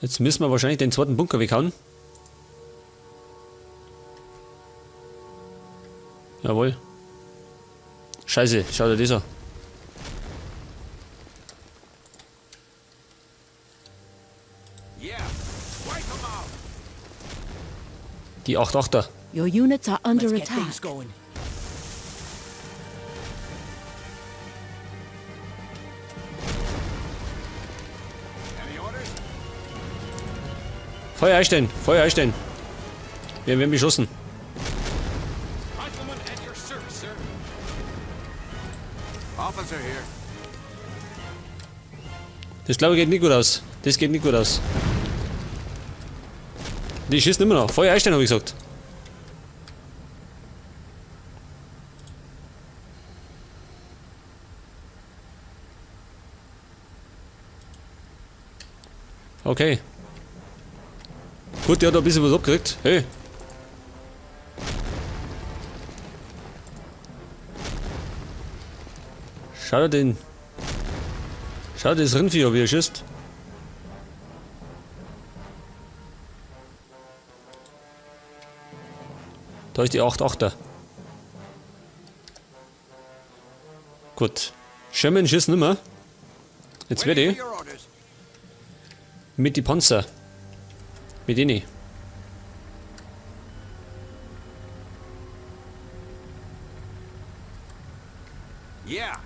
Jetzt müssen wir wahrscheinlich den zweiten Bunker weghauen. Jawohl. Scheiße, schau dir das an. Die 8-8er. Your units are under Let's get attack. things going. Feuer einstellen, Feuer einstellen. Wir werden beschossen. Rifleman at your service, sir. Officer here. Das glaube ich geht nicht gut aus. Das geht nicht gut aus. Die schießen immer noch. Feuer einstellen, habe ich gesagt. Okay. Gut, der hat ein bisschen was abgekriegt. Hey. Schau dir den. Schau dir das Rindvieh an, wie er schießt. Da ist die 8-8er. Gut. Sherman schießt nimmer. Jetzt werde ich Your orders. mit die Panzer. Mit denen. Yeah.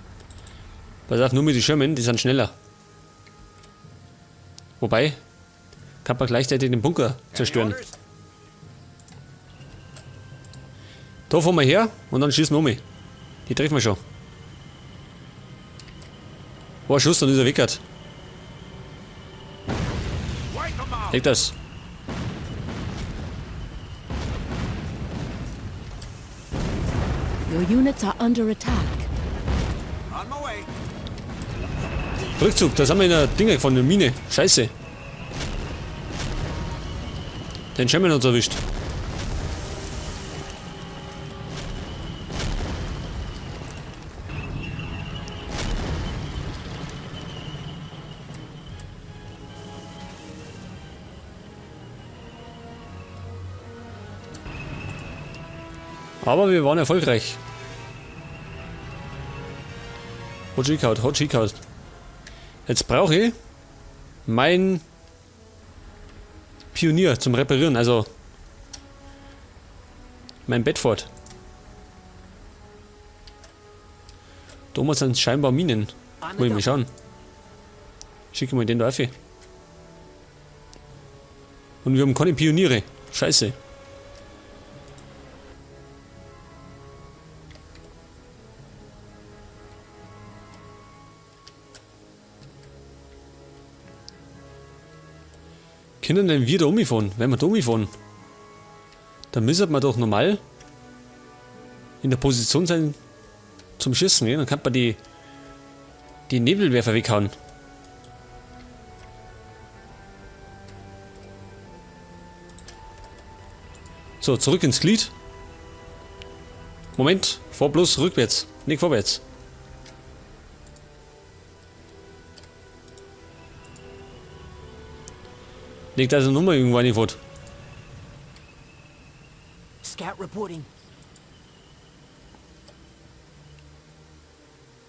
Pass auf, nur mit den Schirmen, die sind schneller. Wobei, kann man gleichzeitig den Bunker zerstören. Orders? Da fahren wir her und dann schießen wir um. Die treffen wir schon. Oh, ein Schuss, dann ist er weggert. Wipe 'em out. Leg das. Your units are under attack. On my way. Rückzug, da sind wir in der Dinger von der Mine. Scheiße. Den Sherman hat uns erwischt. Aber wir waren erfolgreich. Hat G-Card. Jetzt brauche ich mein Pionier zum Reparieren, also mein Bedford. Da muss dann scheinbar Minen. Muss ich mal schauen. Schicke mal den da auf. Und wir haben keine Pioniere. Scheiße. Können denn wir da umfahren? Wenn wir da umfahren, dann müssen wir doch normal in der Position sein zum Schießen. Ja? Dann kann man die Nebelwerfer weghauen. So, zurück ins Glied. Moment, fahr bloß rückwärts, nicht vorwärts. Liegt also nochmal irgendwo eine Fort. Scout reporting.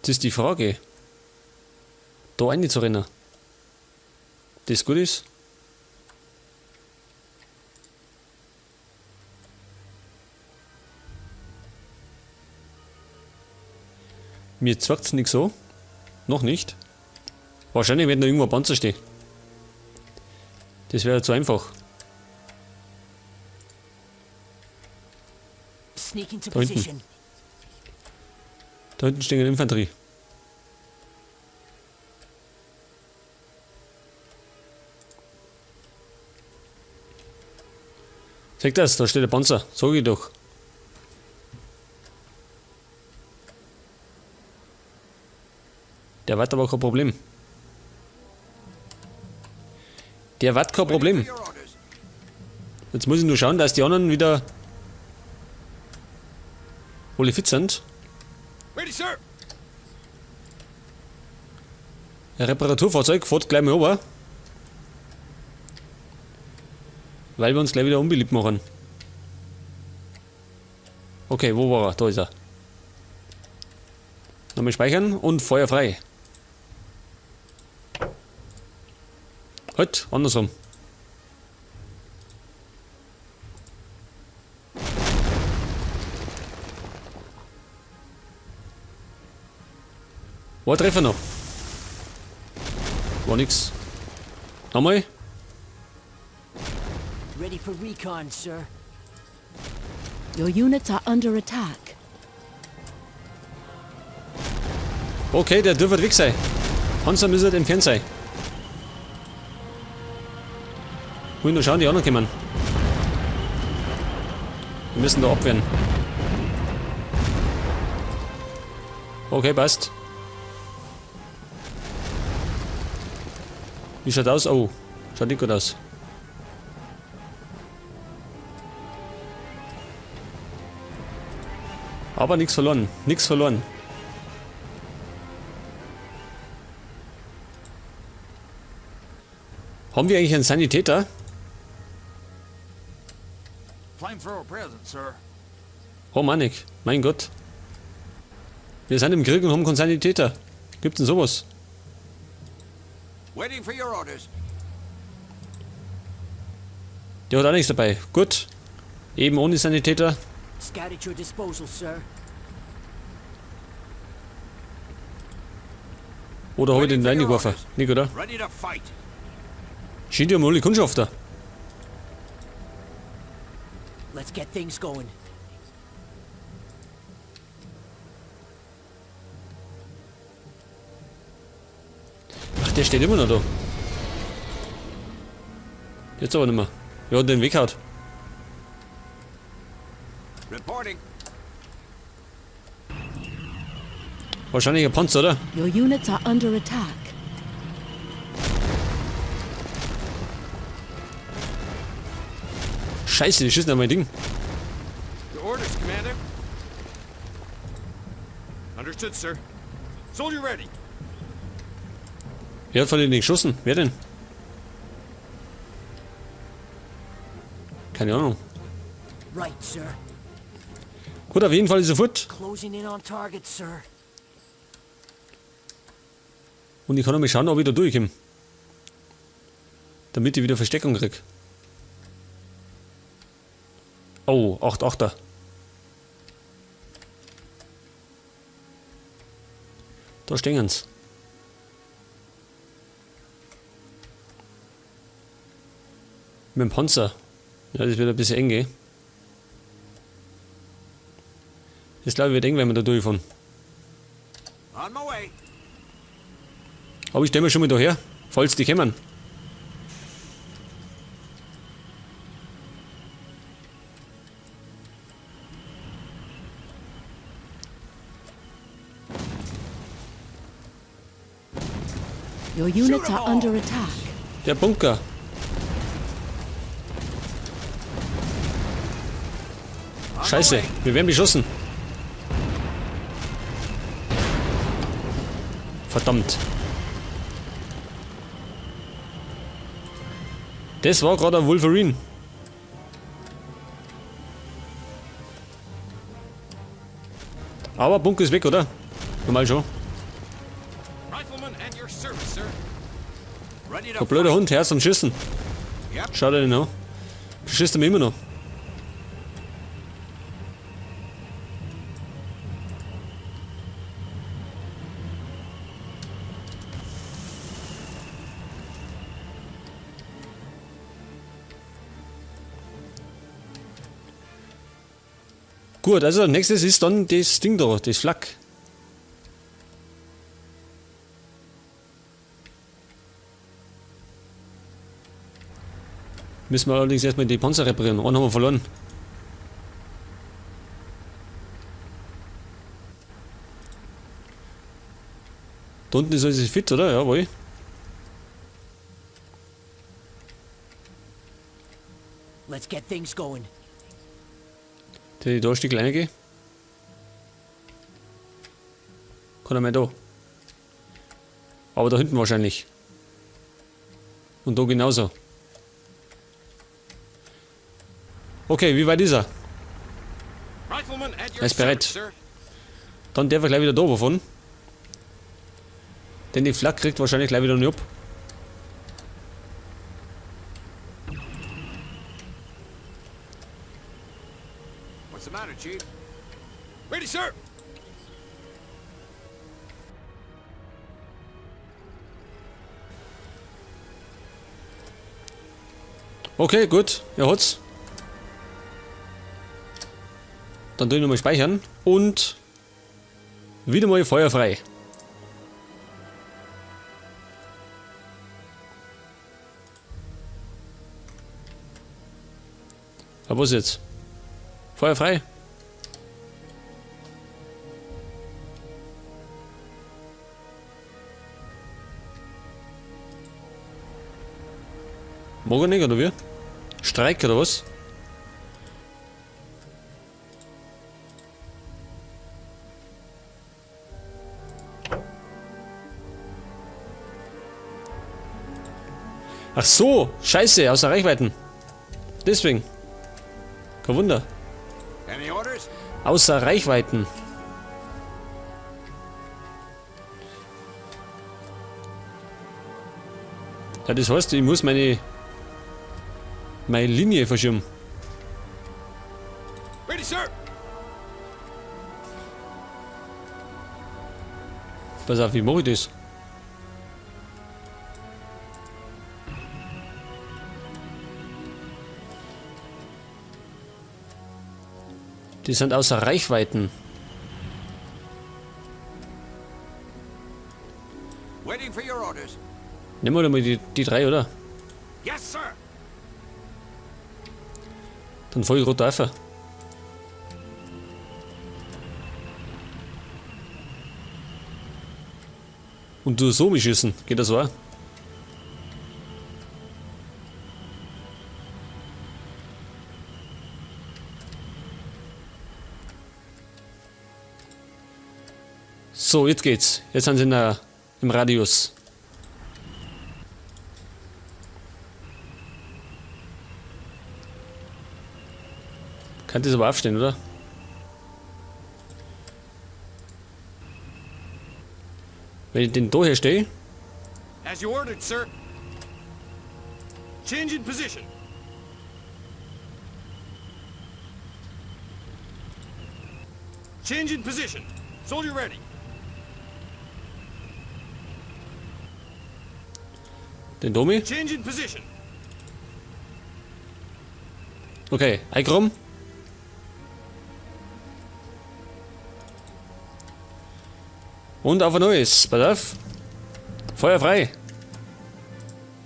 Das ist die Frage. Da reinzurennen. Das gut ist. Mir zwackt es nicht so. Noch nicht. Wahrscheinlich wird noch irgendwo ein Panzer stehen. Das wäre zu einfach. Sneak into Da hinten. position. Da hinten steht eine Infanterie. Seht das, da steht der Panzer. Sag ich doch. Der hat aber kein Problem. Der hat kein Problem. Your orders. Jetzt muss ich nur schauen, dass die anderen wieder alle fit sind. Ready, sir. Ein Reparaturfahrzeug fährt gleich mal runter. Weil wir uns gleich wieder unbeliebt machen. Okay, wo war er? Da ist er. Nochmal speichern und Feuer frei. Halt, andersrum. War Treffer noch? War nix. Nochmal? Ready for recon, sir. Your units are under attack. Okay, der dürfte weg sein. Panzer müsste entfernt sein. Muss ich nur schauen, die anderen kommen. Wir müssen da abwehren. Okay, passt. Wie schaut aus? Oh, schaut nicht gut aus. Aber nichts verloren. Nichts verloren. Haben wir eigentlich einen Sanitäter? Flamethrower present, sir. Oh Mann, mein Gott. Wir sind im Krieg und haben keinen Sanitäter. Gibt's denn sowas? Waiting for your orders. Der hat auch nichts dabei. Gut. Eben ohne Sanitäter. Scout at your disposal, sir. Oder habe ich den Waiting for your reingeworfen? orders. Nicht, oder? Ready to fight. Schied ja mal alle Kundschafter. Let's get things going. Ach, der steht immer noch da. Jetzt aber nicht mehr. Ja, den weghaut. Reporting. Wahrscheinlich ein Panzer, oder? Your units are under attack. Scheiße, die schießen an mein Ding. Your orders, Commander. Understood, sir. Soldier ready. Wer hat von denen geschossen? Wer denn? Keine Ahnung. Right, sir. Gut, auf jeden Fall sofort. Closing in on target, sir. Und ich kann noch mal schauen, ob ich da durchkomme. Damit ich wieder Versteckung krieg. Oh, 8-8er. Da stehen sie. Mit dem Panzer. Ja, das wird ein bisschen eng, gell? Das glaube ich wird eng, wenn wir da durchfahren. On my way. Aber ich stelle mir schon mal da her, falls die kommen. Your units are under attack. Der Bunker. Scheiße, wir werden beschossen. Verdammt. Das war gerade ein Wolverine. Aber Bunker ist weg, oder? Normal schon. Rifleman at your service, sir. Ready Der to blöde fight. Hund, Herz und Schießen. Yep. Schau dir den an. Beschießt er mich immer noch. Gut, also nächstes ist dann das Ding da, das Flak. Müssen wir allerdings erstmal die Panzer reparieren. Einen haben wir verloren. Da unten ist alles fit, oder? Jawohl. Let's get things going. Der da ein Stück reingehen. Kann er mal da. Aber da hinten wahrscheinlich. Und da genauso. Okay, wie weit ist er? Rifleman at your Er ist bereit. service, sir. Dann darf er gleich wieder da wovon. Denn die Flak kriegt wahrscheinlich gleich wieder einen Job. What's the matter, Chief? Ready, sir. Okay, gut. Er hat's. Dann tue ich nochmal speichern. Und wieder mal feuerfrei. Aber was jetzt? Feuerfrei? Mag er nicht, oder wie? Streik oder was? Ach so, scheiße, außer Reichweiten. Deswegen. Kein Wunder. Any orders? Außer Reichweiten. Ja, das heißt, ich muss meine Linie verschirmen. Ready, sir. Pass auf, wie mache ich das? Die sind außer Reichweiten. Waiting for your orders. Nehmen wir doch mal die drei, oder? Yes, sir. Dann fahr ich gerade einfach. Und du so mich schießen. Geht das auch? So, jetzt geht's. Jetzt sind sie im Radius. Kann das aber aufstehen, oder? Wenn ich den da hier stehe, As you ordered, sir. Change in position. Change in position. Soldier ready. den Domi. Change in position. Okay, eingeräumt. Und auf ein neues. Pass auf. Feuer frei.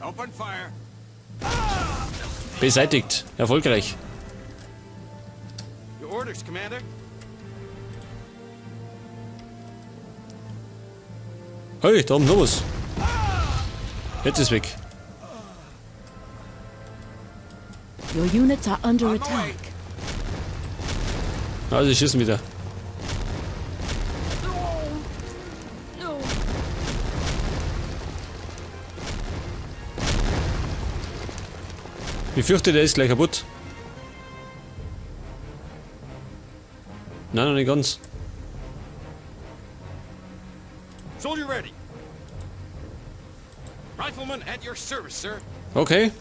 Open fire. Beseitigt. Erfolgreich. Your orders, Commander. Hey, da oben noch was. Jetzt ist weg. Your units are under On my attack. way. Also, ich schießen wieder. Ich fürchte, der ist gleich kaputt. Nein, noch nicht ganz. Soldier ready. Rifleman at your service, sir. Okay.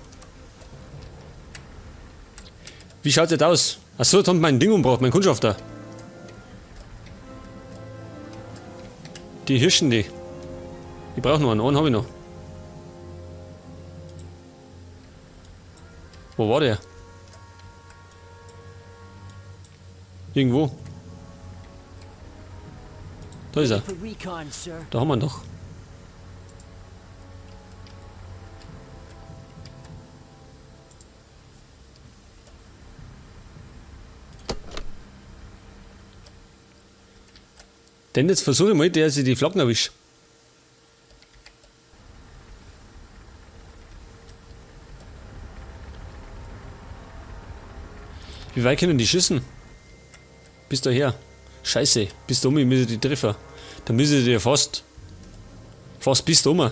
Wie schaut das aus? Achso, da hat mein Ding umgebracht, mein Kundschafter. Die Hirschen, die. Ich brauche noch einen habe ich noch. Wo war der? Irgendwo. Da ist er. For recon, sir. Da haben wir ihn doch. Denn jetzt versuche ich mal, dass ich die Flocken erwische. Wie weit können die schießen? Bis daher. Scheiße, bis da oben müssen die treffen. Da müssen die ja fast bis da oben.